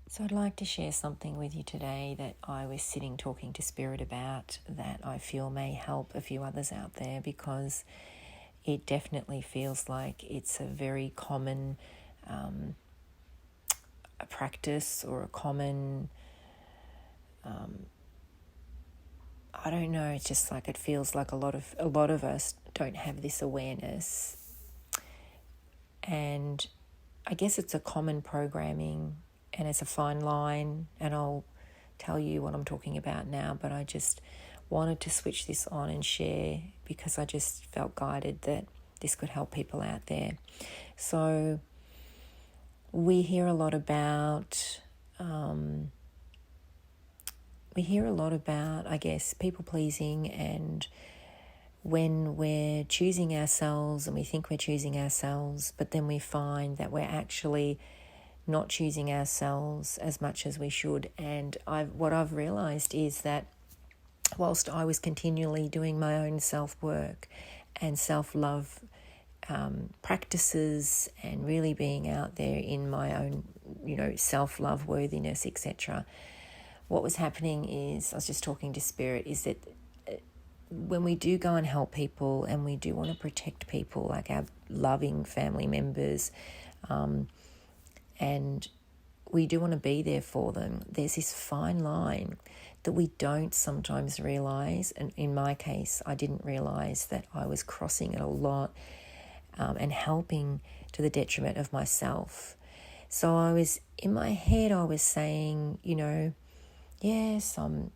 So I'd like to share something with you today that I was sitting talking to Spirit about that I feel may help a few others out there, because it definitely feels like it's a very common a practice or a common, I don't know, it's just like it feels like a lot of us don't have this awareness. And I guess it's a common programming and it's a fine line, and I'll tell you what I'm talking about now, but I just wanted to switch this on and share because I just felt guided that this could help people out there. So we hear a lot about, I guess, people pleasing, and when we're choosing ourselves and we think we're choosing ourselves, but then we find that we're actually not choosing ourselves as much as we should. And what I've realized is that whilst I was continually doing my own self-work and self-love practices and really being out there in my own, self-love, worthiness, etc., what was happening is, I was just talking to Spirit, is that when we do go and help people and we do want to protect people, like our loving family members, and we do want to be there for them, there's this fine line that we don't sometimes realize. And in my case, I didn't realize that I was crossing it a lot, and helping to the detriment of myself. So in my head, I was saying, yes, I'm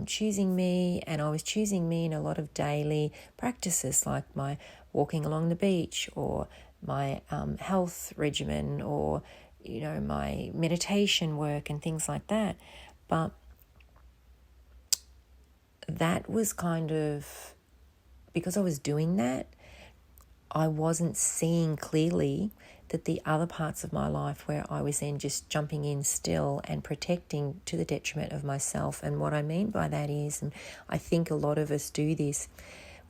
choosing me, and I was choosing me in a lot of daily practices, like my walking along the beach, or my health regimen, or my meditation work and things like that. But that was kind of, because I was doing that, I wasn't seeing clearly that the other parts of my life where I was then just jumping in still and protecting to the detriment of myself. And what I mean by that is, and I think a lot of us do this,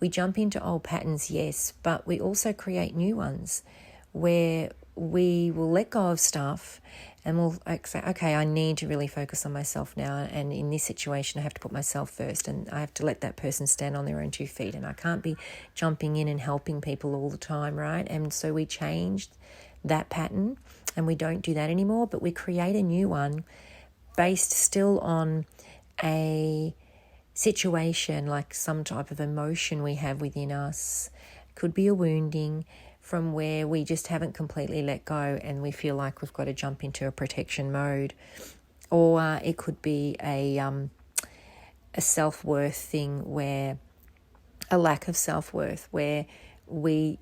we jump into old patterns, yes, but we also create new ones where we will let go of stuff and we'll say, okay, I need to really focus on myself now. And in this situation, I have to put myself first, and I have to let that person stand on their own 2 feet. And I can't be jumping in and helping people all the time, right? And so we changed that pattern and we don't do that anymore, but we create a new one based still on a situation, like some type of emotion we have within us. Could be a wounding from where we just haven't completely let go and we feel like we've got to jump into a protection mode. Or it could be a self-worth thing, where a lack of self-worth, where we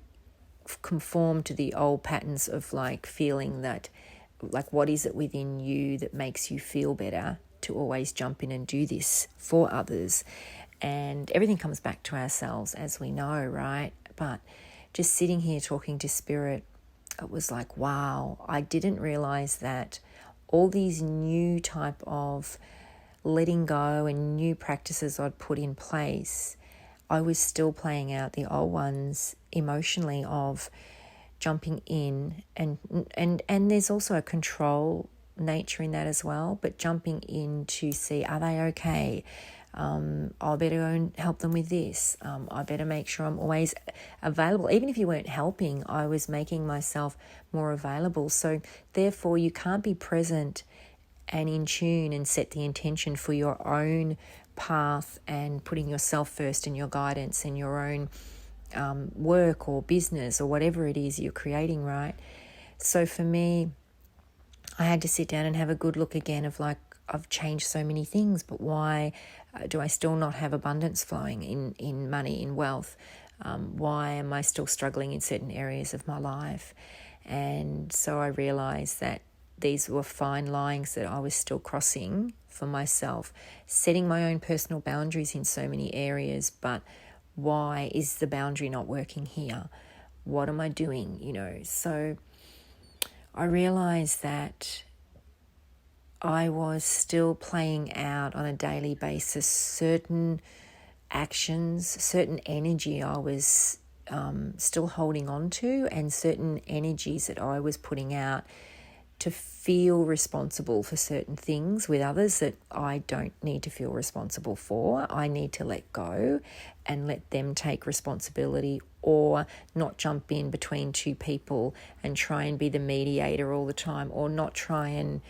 conform to the old patterns of like feeling that, like, what is it within you that makes you feel better to always jump in and do this for others. And everything comes back to ourselves, as we know, right? But just sitting here talking to Spirit, it was like, wow, I didn't realize that all these new type of letting go and new practices I'd put in place, I was still playing out the old ones emotionally of jumping in, and there's also a control nature in that as well, but jumping in to see, are they okay? I better go and help them with this. I better make sure I'm always available. Even if you weren't helping, I was making myself more available. So therefore, you can't be present and in tune and set the intention for your own path and putting yourself first in your guidance and your own work or business or whatever it is you're creating, right? So for me, I had to sit down and have a good look again of like, I've changed so many things, but why do I still not have abundance flowing in money, in wealth? Why am I still struggling in certain areas of my life? And so I realized that these were fine lines that I was still crossing for myself, setting my own personal boundaries in so many areas, but why is the boundary not working here? What am I doing? So I realized that I was still playing out on a daily basis certain actions, certain energy I was still holding on to, and certain energies that I was putting out to feel responsible for certain things with others that I don't need to feel responsible for. I need to let go and let them take responsibility, or not jump in between two people and try and be the mediator all the time, or not try and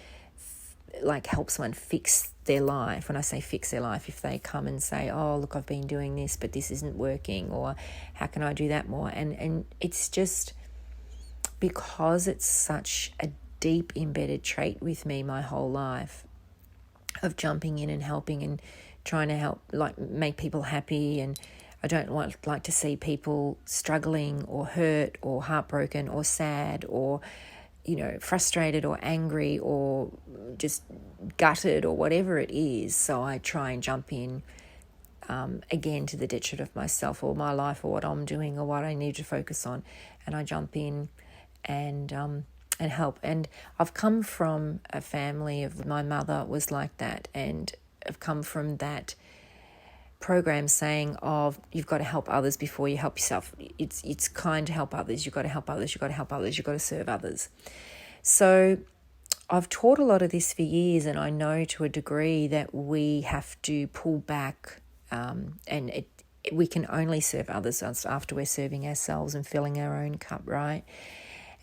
help someone fix their life. When I say fix their life, if they come and say, oh, look, I've been doing this, but this isn't working, or how can I do that more? And it's just because it's such a deep embedded trait with me my whole life of jumping in and helping and trying to help, make people happy. And I don't like to see people struggling or hurt or heartbroken or sad or, frustrated or angry or just gutted or whatever it is. So I try and jump in, again, to the detriment of myself or my life or what I'm doing or what I need to focus on. And I jump in and help. And I've come from a family of, my mother was like that, and I've come from that program saying of, you've got to help others before you help yourself. It's kind to help others. You've got to help others. You've got to help others. You've got to serve others. So I've taught a lot of this for years, and I know to a degree that we have to pull back, and we can only serve others after we're serving ourselves and filling our own cup, right?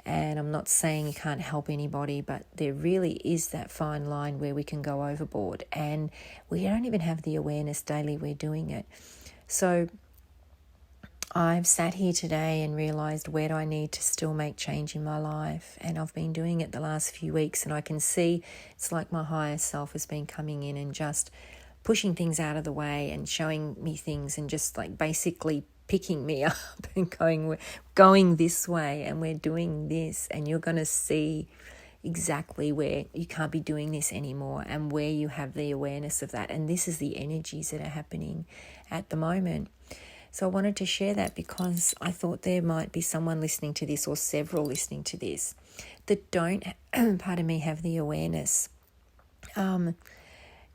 And I'm not saying you can't help anybody, but there really is that fine line where we can go overboard, and we don't even have the awareness daily we're doing it. So I've sat here today and realised, where do I need to still make change in my life? And I've been doing it the last few weeks, and I can see it's like my higher self has been coming in and just pushing things out of the way and showing me things, and just basically picking me up and going, we're going this way and we're doing this, and you're going to see exactly where you can't be doing this anymore and where you have the awareness of that. And this is the energies that are happening at the moment. So I wanted to share that because I thought there might be someone listening to this, or several listening to this, that don't, have the awareness.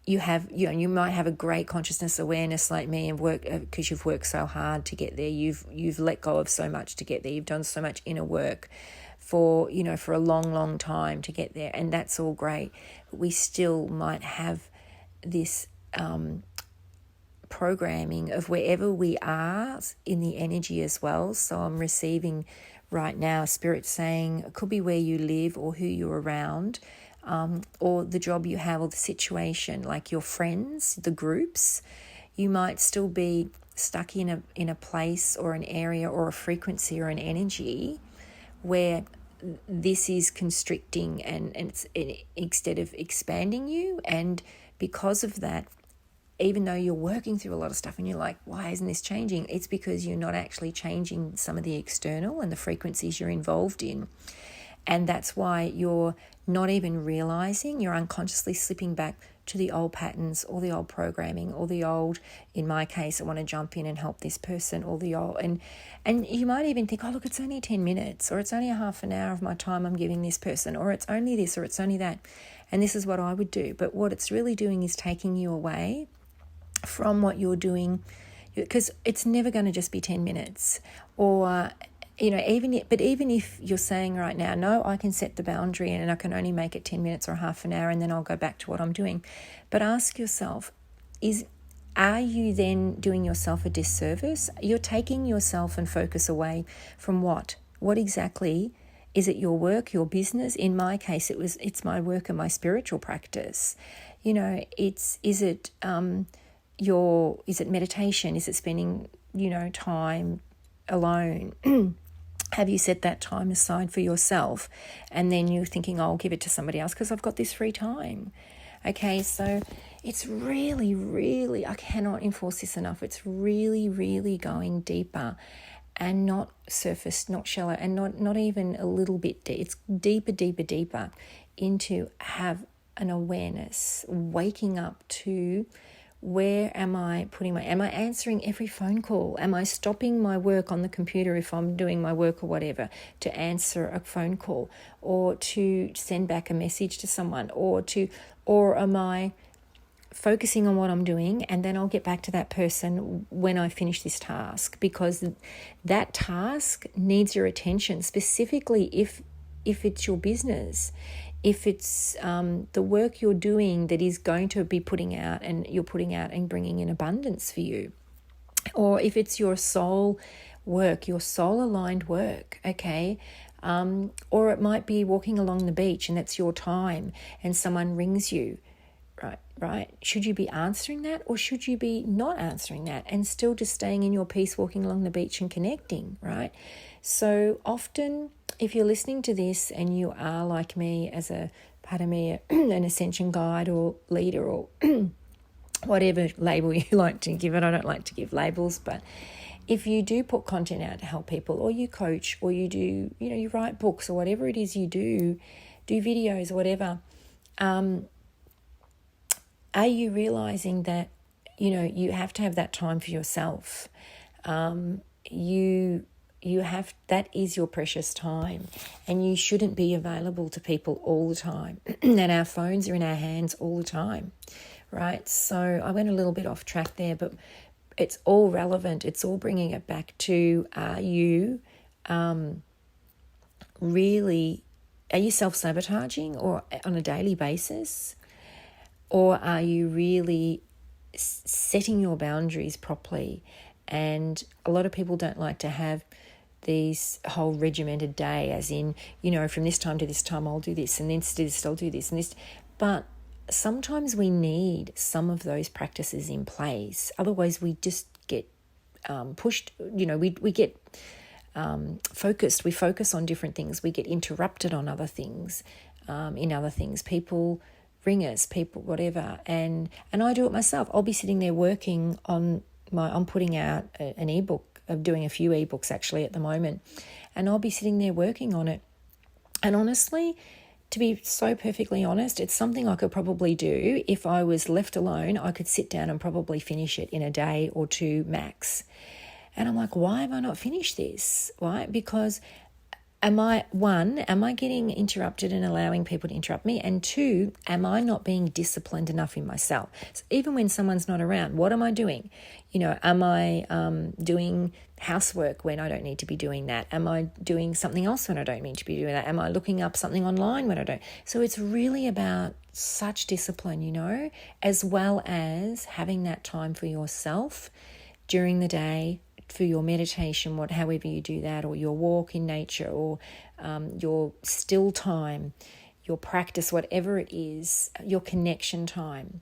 You might have a great consciousness awareness like me, and work because you've worked so hard to get there. You've let go of so much to get there. You've done so much inner work for a long time to get there, and that's all great. But we still might have this programming of wherever we are in the energy as well. So I'm receiving right now Spirit saying it could be where you live or who you're around. Or the job you have, or the situation, like your friends, the groups. You might still be stuck in a place or an area or a frequency or an energy where this is constricting and it's instead of expanding you. And because of that, even though you're working through a lot of stuff and you're like, why isn't this changing? It's because you're not actually changing some of the external and the frequencies you're involved in. And that's why you're not even realizing, you're unconsciously slipping back to the old patterns or the old programming or the old, in my case, I want to jump in and help this person, or the old, and you might even think, oh, look, it's only 10 minutes, or it's only a half an hour of my time I'm giving this person, or it's only this, or it's only that. And this is what I would do. But what it's really doing is taking you away from what you're doing, because it's never going to just be 10 minutes or even if you're saying right now, no, I can set the boundary and I can only make it 10 minutes or half an hour and then I'll go back to what I'm doing. But ask yourself, are you then doing yourself a disservice? You're taking yourself and focus away from what? What exactly? Is it your work, your business? In my case, it's my work and my spiritual practice. Is it meditation? Is it spending, time alone? Have you set that time aside for yourself? And then you're thinking, I'll give it to somebody else because I've got this free time. Okay, so it's really, really, I cannot enforce this enough. It's really, really going deeper and not surface, not shallow, and not even a little bit deep. It's deeper into have an awareness, waking up to, where am I am I answering every phone call? Am I stopping my work on the computer if I'm doing my work or whatever to answer a phone call, or to send back a message to someone, or am I focusing on what I'm doing and then I'll get back to that person when I finish this task, because that task needs your attention, specifically if it's your business. if it's the work you're doing that is going to be putting out and bringing in abundance for you, or if it's your soul work, your soul aligned work, okay? Or it might be walking along the beach and that's your time and someone rings you, right? Should you be answering that, or should you be not answering that and still just staying in your peace, walking along the beach and connecting, right? So often, if you're listening to this and you are like me, as an ascension guide or leader or whatever label you like to give it, I don't like to give labels, but if you do put content out to help people, or you coach, or you do, you write books, or whatever it is you do videos or whatever, are you realizing that, you have to have that time for yourself? You have, that is your precious time, and you shouldn't be available to people all the time. And our phones are in our hands all the time, right? So I went a little bit off track there, but it's all relevant. It's all bringing it back to, are you self-sabotaging or on a daily basis? Or are you really setting your boundaries properly? And a lot of people don't like to have these whole regimented day, as in, from this time to this time I'll do this, and then to this I'll do this and this. But sometimes we need some of those practices in place. Otherwise we just get pushed, we get focused. We focus on different things. We get interrupted on other things, in other things. People ring us, people, whatever. And I do it myself. I'll be sitting there working on I'm putting out an ebook. I'm doing a few ebooks actually at the moment. And I'll be sitting there working on it. And honestly, to be so perfectly honest, it's something I could probably do. If I was left alone, I could sit down and probably finish it in a day or two max. And I'm like, why have I not finished this? Why? Because am I getting interrupted and allowing people to interrupt me? And two, am I not being disciplined enough in myself? So even when someone's not around, what am I doing? Am I doing housework when I don't need to be doing that? Am I doing something else when I don't need to be doing that? Am I looking up something online when I don't? So it's really about such discipline, as well as having that time for yourself during the day, for your meditation, however you do that, or your walk in nature, or your still time, your practice, whatever it is, your connection time.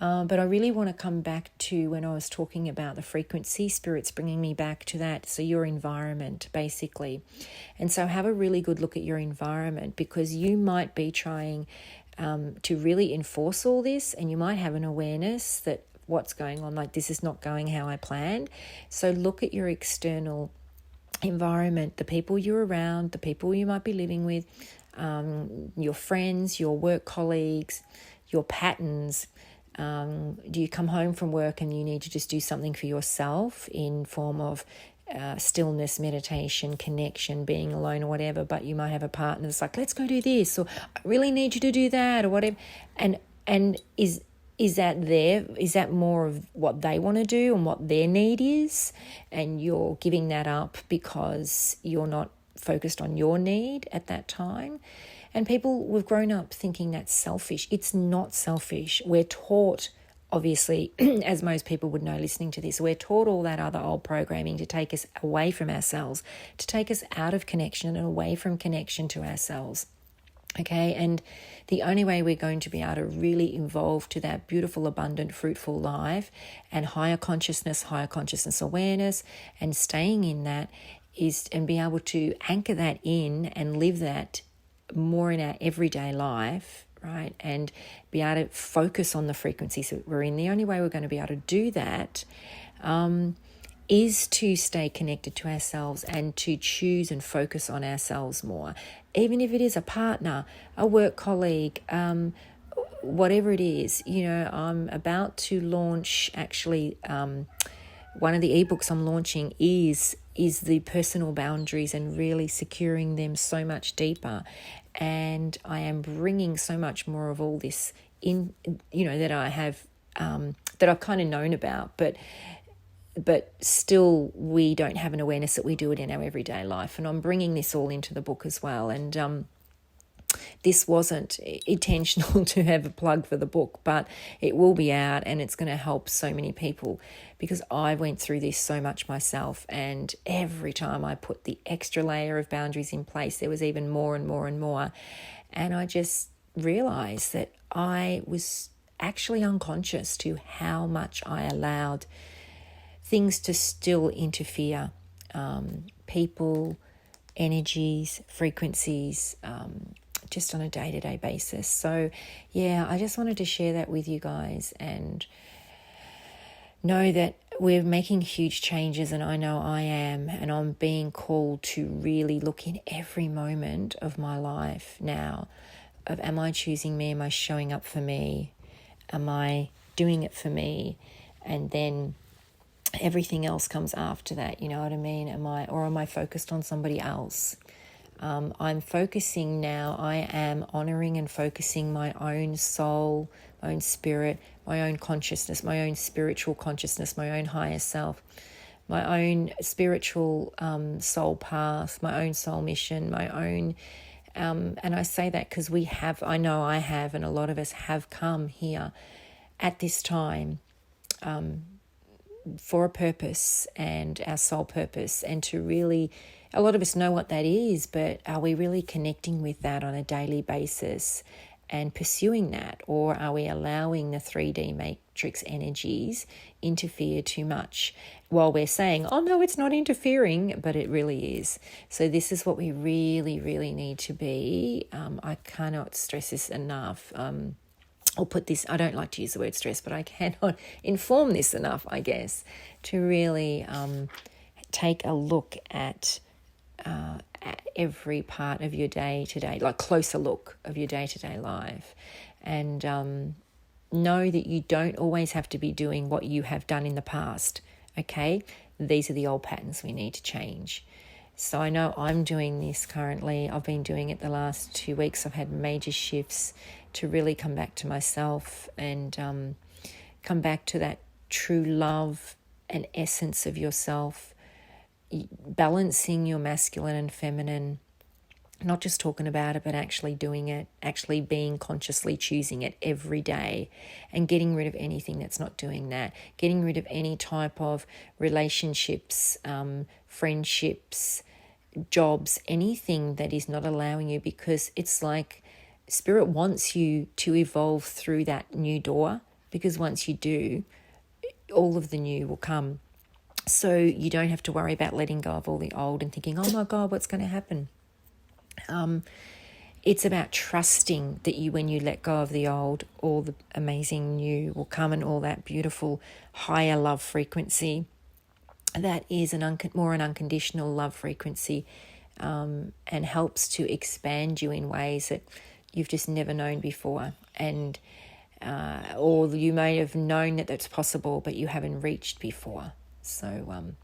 But I really want to come back to when I was talking about the frequency, Spirit's bringing me back to that. So your environment, basically. And so have a really good look at your environment, because you might be trying to really enforce all this, and you might have an awareness that what's going on, like this is not going how I planned. So look at your external environment, the people you're around, the people you might be living with, your friends, your work colleagues, your patterns. Do you come home from work and you need to just do something for yourself in form of stillness, meditation, connection, being alone or whatever, but you might have a partner that's like, let's go do this, or I really need you to do that, or whatever. And is that more of what they want to do and what their need is, and you're giving that up because you're not focused on your need at that time? And we've grown up thinking that's selfish. It's not selfish. We're taught, obviously, as most people would know listening to this, we're taught all that other old programming to take us away from ourselves, to take us out of connection and away from connection to ourselves. Okay, and the only way we're going to be able to really evolve to that beautiful, abundant, fruitful life and higher consciousness awareness, and staying in that is, and be able to anchor that in and live that more in our everyday life, right? And be able to focus on the frequencies that we're in. The only way we're going to be able to do that is to stay connected to ourselves and to choose and focus on ourselves more. Even if it is a partner, a work colleague, whatever it is. I'm about to launch, actually, one of the ebooks I'm launching is the personal boundaries and really securing them so much deeper. And I am bringing so much more of all this in, that I have, that I've kind of known about, but still we don't have an awareness that we do it in our everyday life. And I'm bringing this all into the book as well. And this wasn't intentional to have a plug for the book, but it will be out and it's going to help so many people, because I went through this so much myself, and every time I put the extra layer of boundaries in place, there was even more and more and more. And I just realized that I was actually unconscious to how much I allowed things to still interfere, people, energies, frequencies, just on a day-to-day basis. So yeah, I just wanted to share that with you guys, and know that we're making huge changes, and I know I am, and I'm being called to really look in every moment of my life now of, am I choosing me? Am I showing up for me? Am I doing it for me? And then everything else comes after that, you know what I mean? Am I focused on somebody else? I'm focusing now, I am honoring and focusing my own soul, my own spirit, my own consciousness, my own spiritual consciousness, my own higher self, my own spiritual soul path, my own soul mission, my own, and I say that because I know I have, and a lot of us have come here at this time for a purpose, and our soul purpose, and to really, a lot of us know what that is, but are we really connecting with that on a daily basis and pursuing that? Or are we allowing the 3D matrix energies interfere too much while we're saying, oh no, it's not interfering, but it really is. So this is what we really, really need to be. I cannot stress this enough. I'll put this, I don't like to use the word stress, but I cannot inform this enough, I guess, to really take a look at every part of your day-to-day, like closer look of your day-to-day life, and know that you don't always have to be doing what you have done in the past, okay? These are the old patterns we need to change. So I know I'm doing this currently. I've been doing it the last 2 weeks. I've had major shifts to really come back to myself and come back to that true love and essence of yourself, balancing your masculine and feminine, not just talking about it, but actually doing it, actually being consciously choosing it every day, and getting rid of anything that's not doing that, getting rid of any type of relationships, friendships, jobs, anything that is not allowing you, because it's like Spirit wants you to evolve through that new door, because once you do, all of the new will come. So you don't have to worry about letting go of all the old and thinking, oh my God, what's going to happen? It's about trusting that when you let go of the old, all the amazing new will come, and all that beautiful higher love frequency that is more an unconditional love frequency, and helps to expand you in ways that you've just never known before, and or you may have known that that's possible, but you haven't reached before. So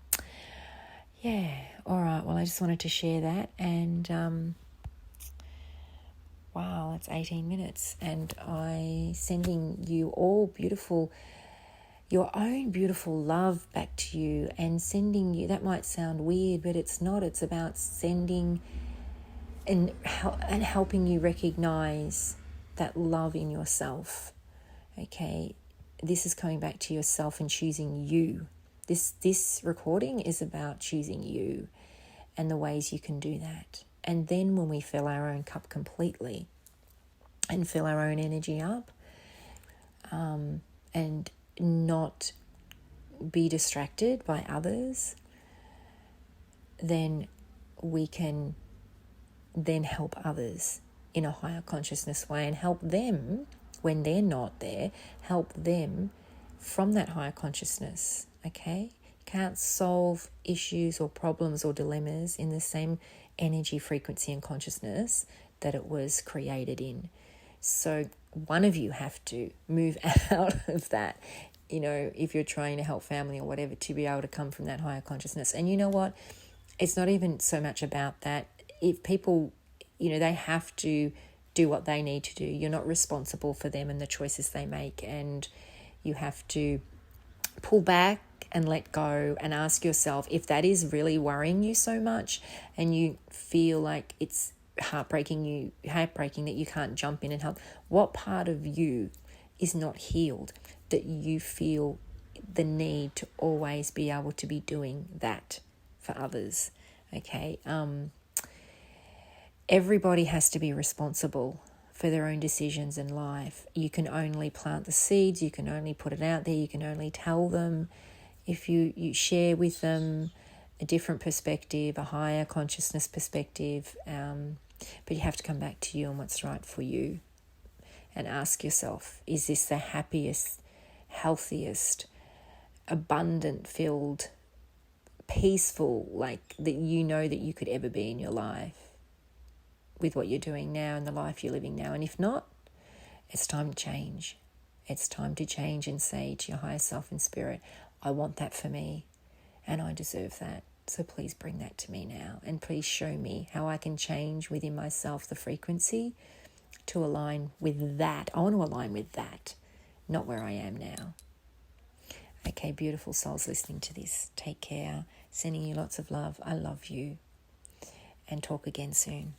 yeah, all right, well, I just wanted to share that, and wow, that's 18 minutes, and I sending you all your own beautiful love back to you, and sending you, that might sound weird, but it's not. It's about sending and helping you recognize that love in yourself. Okay, this is coming back to yourself and choosing you. This recording is about choosing you and the ways you can do that. And then when we fill our own cup completely and fill our own energy up, and not be distracted by others, then we can then help others in a higher consciousness way, and help them when they're not there, help them from that higher consciousness, okay? You can't solve issues or problems or dilemmas in the same energy, frequency and consciousness that it was created in. So one of you have to move out of that, you know, if you're trying to help family or whatever, to be able to come from that higher consciousness. And you know what? It's not even so much about that. If people, you know, they have to do what they need to do. You're not responsible for them and the choices they make. And you have to pull back and let go and ask yourself, if that is really worrying you so much and you feel like it's heartbreaking that you can't jump in and help? What part of you is not healed that you feel the need to always be able to be doing that for others? Okay. Everybody has to be responsible for their own decisions in life. You can only plant the seeds, you can only put it out there, you can only tell them. If you share with them a different perspective, a higher consciousness perspective, but you have to come back to you and what's right for you, and ask yourself, is this the happiest, healthiest, abundant filled, peaceful, like that you know that you could ever be in your life with what you're doing now and the life you're living now? And if not, it's time to change. It's time to change and say to your higher self and spirit, I want that for me and I deserve that. So please bring that to me now, and please show me how I can change within myself the frequency to align with that. I want to align with that, not where I am now. Okay, beautiful souls listening to this, take care. Sending you lots of love. I love you. And talk again soon.